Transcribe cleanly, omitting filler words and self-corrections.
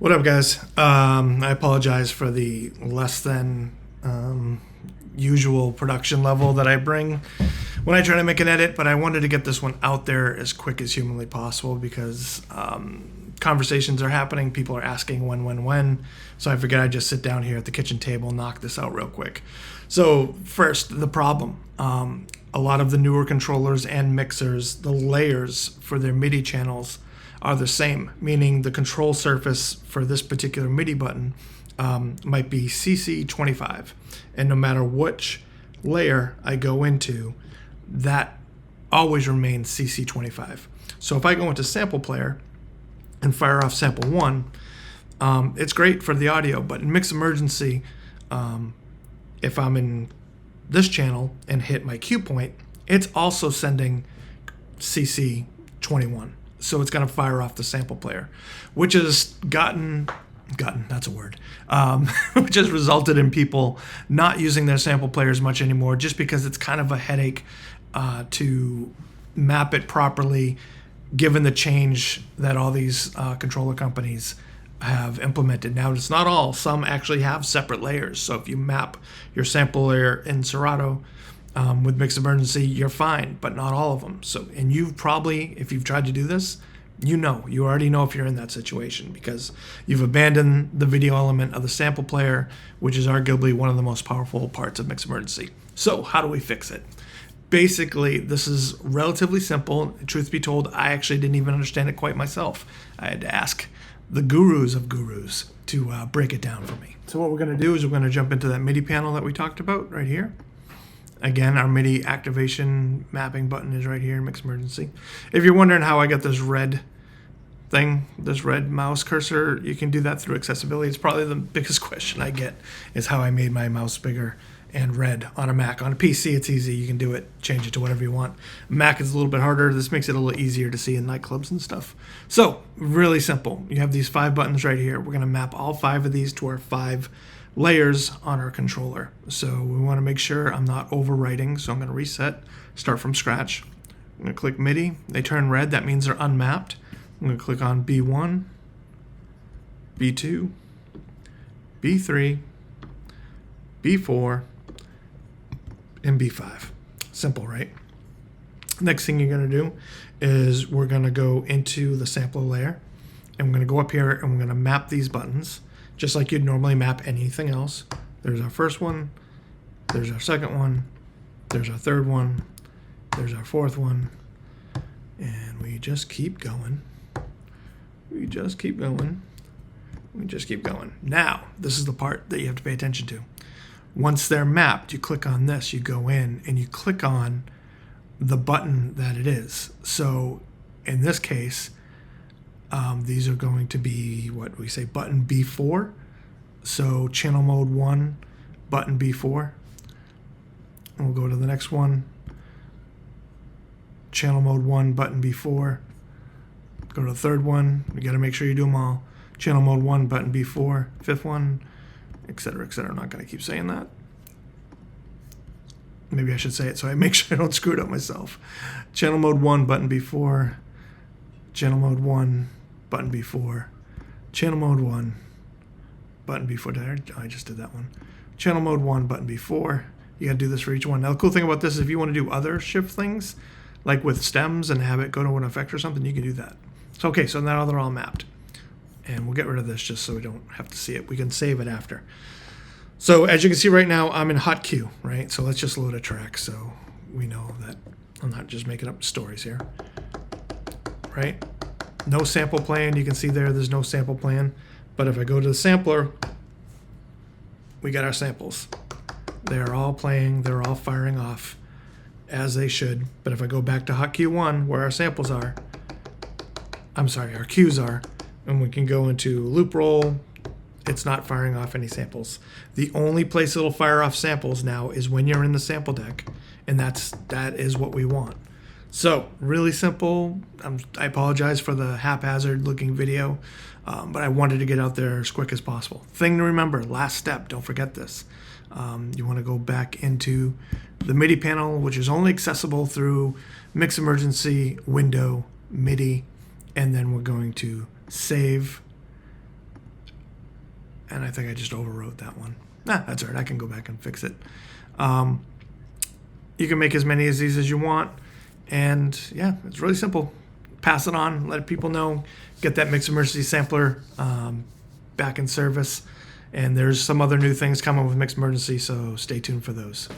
What up, guys? I apologize for the less than usual production level that I bring when I try to make an edit, but I wanted to get this one out there as quick as humanly possible because conversations are happening. People are asking when. So I figured I'd just sit down here at the kitchen table and knock this out real quick. So first, the problem. A lot of the newer controllers and mixers, the layers for their MIDI channels are the same, meaning the control surface for this particular MIDI button might be CC25. And no matter which layer I go into, that always remains CC25. So if I go into sample player and fire off sample 1, it's great for the audio, but in MIXEMERGENCY, if I'm in this channel and hit my cue point, it's also sending CC21. So it's going to fire off the sample player, which has that's a word, which has resulted in people not using their sample players much anymore just because it's kind of a headache to map it properly, given the change that all these controller companies have implemented. Now, it's not all. Some actually have separate layers. So if you map your sample layer in Serato with MIXEMERGENCY, you're fine, but not all of them. So, and you've probably, if you've tried to do this, you already know if you're in that situation because you've abandoned the video element of the sample player, which is arguably one of the most powerful parts of MIXEMERGENCY. So how do we fix it? Basically, this is relatively simple. Truth be told, I actually didn't even understand it quite myself. I had to ask the gurus of gurus to break it down for me. So what we're going to do is we're going to jump into that MIDI panel that we talked about right here. Again, our MIDI activation mapping button is right here in MIXEMERGENCY. If you're wondering how I got this red thing, this red mouse cursor, you can do that through accessibility. It's probably the biggest question I get is how I made my mouse bigger and red on a Mac. On a PC, it's easy. You can do it, change it to whatever you want. Mac is a little bit harder. This makes it a little easier to see in nightclubs and stuff. So, really simple. You have these 5 buttons right here. We're going to map all 5 of these to our 5 layers on our controller. So we want to make sure I'm not overwriting. So I'm going to reset, start from scratch. I'm going to click MIDI. They turn red. That means they're unmapped. I'm going to click on B1, B2, B3, B4, and B5. Simple, right? Next thing you're going to do is we're going to go into the sampler layer, and we're going to go up here and we're going to map these buttons just like you'd normally map anything else. There's our first one, there's our second one, there's our third one, there's our fourth one, and we just keep going. We just keep going. We just keep going. Now, this is the part that you have to pay attention to. Once they're mapped, you click on this, you go in, and you click on the button that it is. So, in this case, these are going to be, what we say, button B4. So, channel mode 1, button B4. And we'll go to the next one. Channel mode 1, button B4. Go to the third one. You got to make sure you do them all. Channel mode 1, button B4. Fifth one, etc., etc. I'm not going to keep saying that. Maybe I should say it so I make sure I don't screw it up myself. Channel mode 1, button B4. Channel mode 1, button B4. Channel mode 1, button B4. I just did that one. Channel mode 1, button B4. You got to do this for each one. Now, the cool thing about this is if you want to do other shift things, like with stems and have it go to an effect or something, you can do that. So, okay, so now they're all mapped. And we'll get rid of this just so we don't have to see it. We can save it after. So as you can see right now, I'm in hot cue, right? So let's just load a track so we know that I'm not just making up stories here, right? No sample plan. You can see there's no sample plan. But if I go to the sampler, we got our samples. They're all playing. They're all firing off as they should. But if I go back to hot cue 1, where our samples are, our cues are, and we can go into loop roll, it's not firing off any samples. The only place it'll fire off samples now is when you're in the sample deck, and that is what we want. So really simple. I apologize for the haphazard looking video, but I wanted to get out there as quick as possible. Thing to remember, last step, don't forget this. You want to go back into the MIDI panel, which is only accessible through MIXEMERGENCY, window, MIDI, and then we're going to save And I think I just overwrote that one. That's all right. I can go back and fix it. You can make as many of these as you want. And yeah, it's really simple. Pass it on, let people know, get that MIXEMERGENCY sampler back in service. And there's some other new things coming with MIXEMERGENCY, so stay tuned for those.